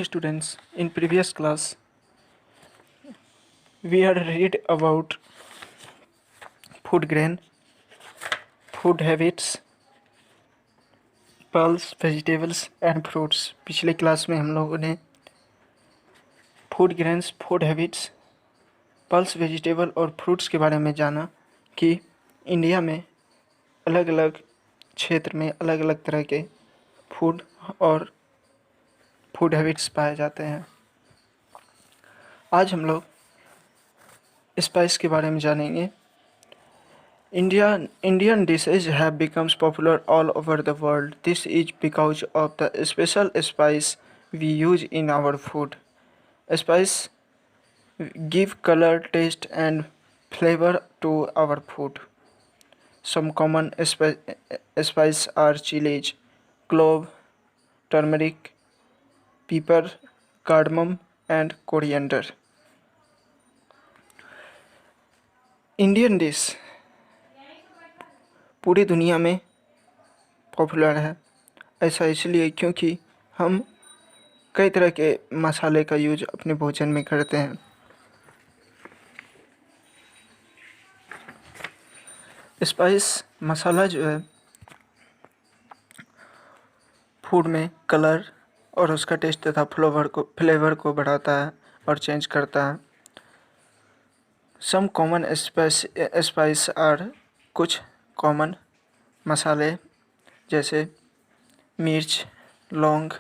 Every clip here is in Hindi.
morning, students. In previous class, we had read about food grain, food habits, pulse, vegetables and fruits. पिछले क्लास में हम लोगों ने food grains, food habits, pulse, vegetable और फ्रूट्स के बारे में जाना कि इंडिया में अलग अलग क्षेत्र में अलग अलग तरह के फूड और फूड हैबिट्स पाए जाते हैं। आज हम लोग स्पाइस के बारे में जानेंगे। Indian dishes have become popular all over the world. This is because of the special spice we use in our food. Spice give color, taste and flavor to our food. Some common spices are chilies, clove, turmeric, pepper, cardamom and coriander. Indian dish पूरी दुनिया में पॉपुलर है। ऐसा इसलिए क्योंकि हम कई तरह के मसाले का यूज अपने भोजन में करते हैं। स्पाइस मसाला जो है फूड में कलर और उसका टेस्ट तथा फ्लेवर को बढ़ाता है और चेंज करता है। सम कॉमन स्पाइस आर, कुछ कॉमन मसाले जैसे मिर्च, लौंग,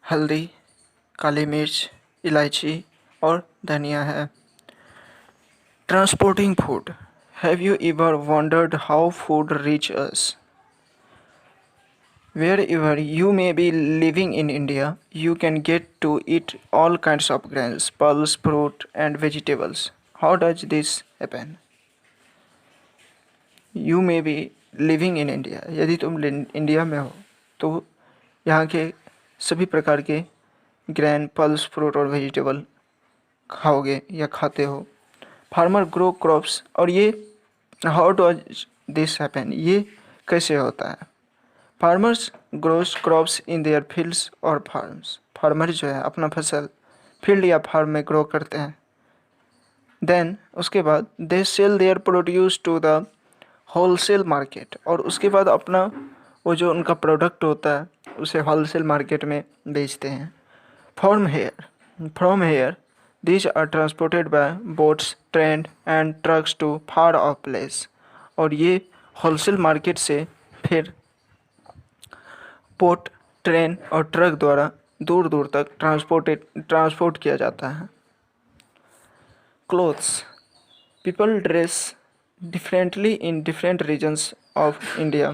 हल्दी, काली मिर्च, इलायची और धनिया है। Transporting food. Have you ever wondered how food reach us? Wherever you may be living in India, you can get to eat all kinds of grains, pulse, fruit and vegetables. How does this happen? You may be living in India. यदि तुम इंडिया में हो तो यहाँ के सभी प्रकार के ग्रेन, पल्स, फ्रूट और वेजिटेबल खाओगे या खाते हो। फार्मर ग्रो क्रॉप्स, और ये हाउ डज दिस हैपन, ये कैसे होता है? Farmers grows crops in their fields और फार्म्स। फार्मर जो है अपना फसल फील्ड या फार्म में ग्रो करते हैं। देन उसके बाद they sell their produce to the wholesale market, और उसके बाद अपना वो जो उनका प्रोडक्ट होता है उसे होलसेल मार्केट में बेचते हैं। From here these are transported by boats, train and trucks to far off places, और ये होलसेल मार्केट से फिर बोट, ट्रेन और ट्रक द्वारा दूर दूर तक ट्रांसपोर्ट किया जाता है। Clothes. People dress differently in different regions of India.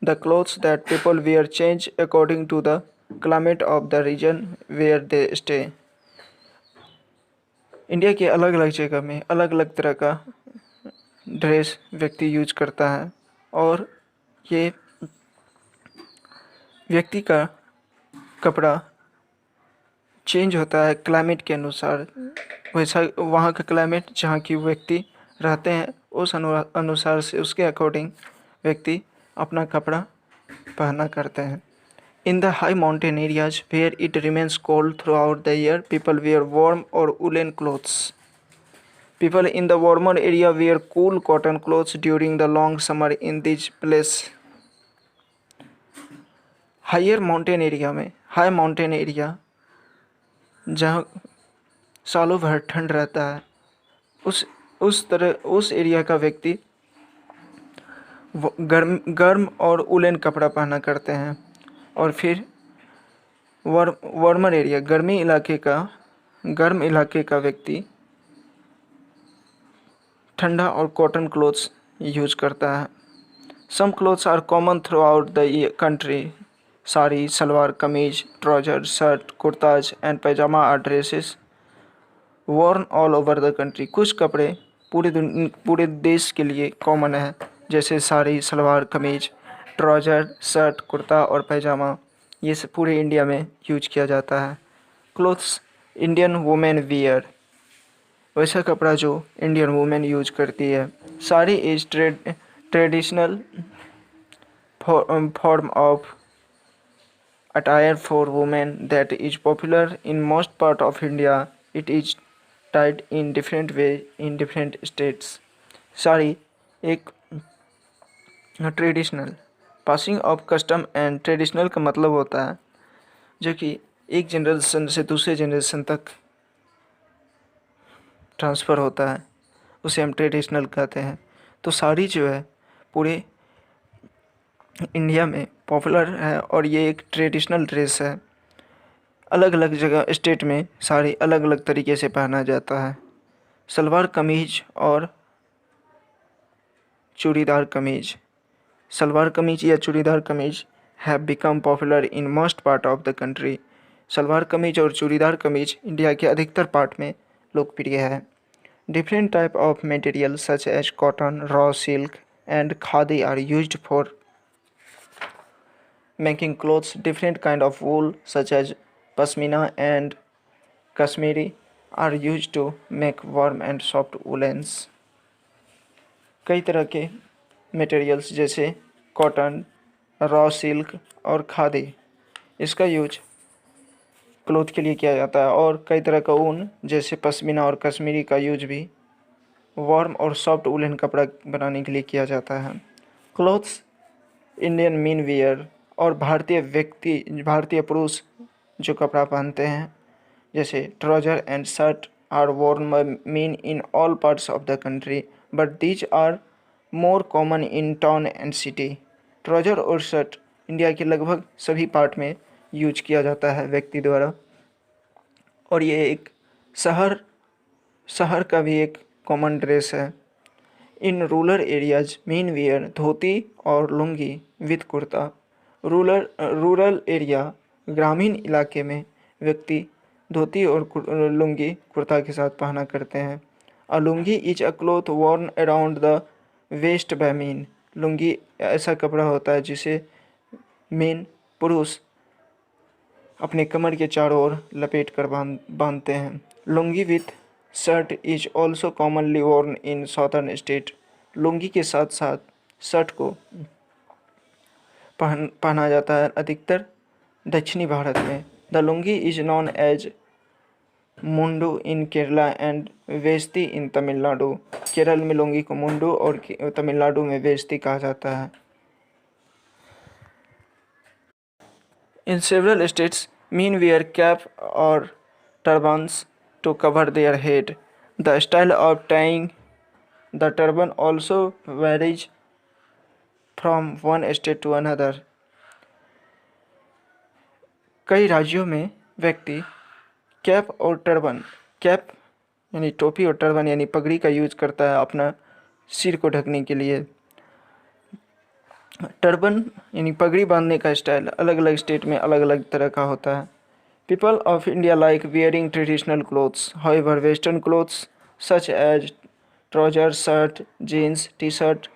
The clothes that people wear change according to the climate of the region where they stay. India के अलग अलग जगह में अलग अलग तरह का ड्रेस व्यक्ति यूज करता है, और ये व्यक्ति का कपड़ा चेंज होता है क्लाइमेट के अनुसार। वैसा वहाँ का क्लाइमेट जहाँ की व्यक्ति रहते हैं उस अनुसार से उसके अकॉर्डिंग व्यक्ति अपना कपड़ा पहना करते हैं। In the high mountain areas where it remains cold through the year, people wear warm और woollen clothes. People in the warmer area wear cool cotton clothes during the long summer in this place. Higher mountain area में, हाई माउंटेन एरिया जहाँ सालों भर ठंड रहता है, उस एरिया का व्यक्ति गर्म और उलन कपड़ा पहना करते हैं। और फिर वार्मर एरिया, गर्म इलाके का व्यक्ति ठंडा और कॉटन क्लोथ्स यूज करता है। Some clothes are common through the country. Sari, salwar kameez, trouser, shirt, kurtas and pyjama are dresses worn all over the country. कुछ कपड़े पूरे देश के लिए कॉमन है, जैसे साड़ी, सलवार कमीज, ट्राउजर, शर्ट, कुर्ता और पैजामा, ये सब पूरे इंडिया में यूज किया जाता है। क्लोथ्स इंडियन वुमेन वियर, वैसा कपड़ा जो इंडियन वुमेन यूज करती है। Sari is traditional form of attire for women that is popular in most part of India. It is tied in different way in different states. Sari एक traditional passing of custom and traditional का मतलब होता है जो कि एक जनरेशन से दूसरे जनरेशन तक ट्रांसफ़र होता है, उसे हम ट्रेडिशनल कहते हैं। तो साड़ी जो है पूरे इंडिया में पॉपुलर है और ये एक ट्रेडिशनल ड्रेस है। अलग अलग जगह स्टेट में साड़ी अलग अलग तरीके से पहना जाता है। सलवार कमीज और चूड़ीदार कमीज, सलवार कमीज या चूड़ीदार कमीज have become popular in most part of the country. Salwar kameez और चूड़ीदार कमीज इंडिया के अधिकतर पार्ट में लोकप्रिय है। Different type of material such as cotton, raw silk and khadi are used for making clothes. Different kind of wool such as pashmina and kashmiri are used to make warm and soft woolens. कई तरह के मटेरियल्स जैसे कॉटन, रॉ सिल्क और खादी, इसका यूज क्लोथ के लिए किया जाता है और कई तरह का ऊन जैसे पश्मीना और कश्मीरी का यूज भी वार्म और सॉफ्ट वुलन कपड़ा बनाने के लिए किया जाता है। क्लोथ्स इंडियन मेन वियर और भारतीय पुरुष जो कपड़ा पहनते हैं जैसे trouser and shirt are worn by men in all parts of the country but these are more common in town and city. Trouser और शर्ट इंडिया के लगभग सभी पार्ट में यूज किया जाता है व्यक्ति द्वारा और ये एक शहर का भी एक कॉमन ड्रेस है। In rural areas men wear dhoti और lungi with kurta. Rural area ग्रामीण इलाके में व्यक्ति धोती और लुंगी कुर्ता के साथ पहना करते हैं। A lungi is a cloth worn around the waist by men. Lungi ऐसा कपड़ा होता है जिसे मेन पुरुष अपने कमर के चारों ओर लपेट कर बांधते हैं। Lungi with shirt is also commonly worn in southern state. Lungi के साथ साथ शर्ट को पहना जाता है अधिकतर दक्षिणी भारत में। The lungi is known as mundu in Kerala and veshti in Tamil Nadu. Kerala में लुंगी को मुंडू और तमिलनाडु में वेस्ती कहा जाता है। In several states men wear cap और turbans to cover their head. The style of tying the turban also varies from one state to another. कई राज्यों में व्यक्ति कैप और टर्बन, कैप यानी टोपी और टर्बन यानी पगड़ी का यूज करता है अपना सिर को ढकने के लिए। टर्बन यानी पगड़ी बांधने का स्टाइल अलग अलग स्टेट में अलग अलग तरह का होता है। People of India like wearing traditional clothes, however western clothes such as trouser, shirt, jeans, T shirt,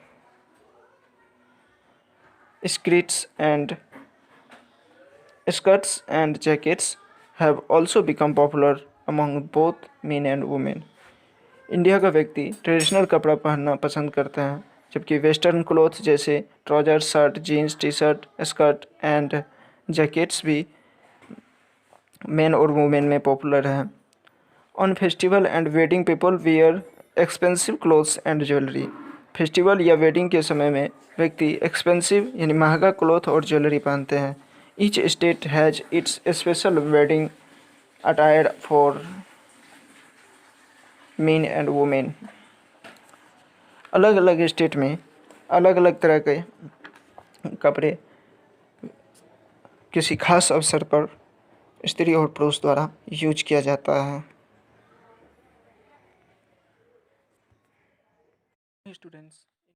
skirts and jackets have also become popular among both men and women. India का व्यक्ति ट्रेडिशनल कपड़ा पहनना पसंद करते हैं जबकि वेस्टर्न क्लोथ जैसे trouser, shirt, jeans, T shirt, skirt and jackets भी मेन और वुमेन में पॉपुलर हैं। On festival and wedding people wear expensive clothes and jewellery. Festival या वेडिंग के समय में व्यक्ति एक्सपेंसिव यानी महंगा क्लोथ और ज्वेलरी पहनते हैं। Each state has its special wedding attire for main and women. अलग अलग स्टेट में अलग अलग तरह के कपड़े किसी खास अवसर पर स्त्री और पुरुष द्वारा यूज किया जाता है। स्टूडेंट्स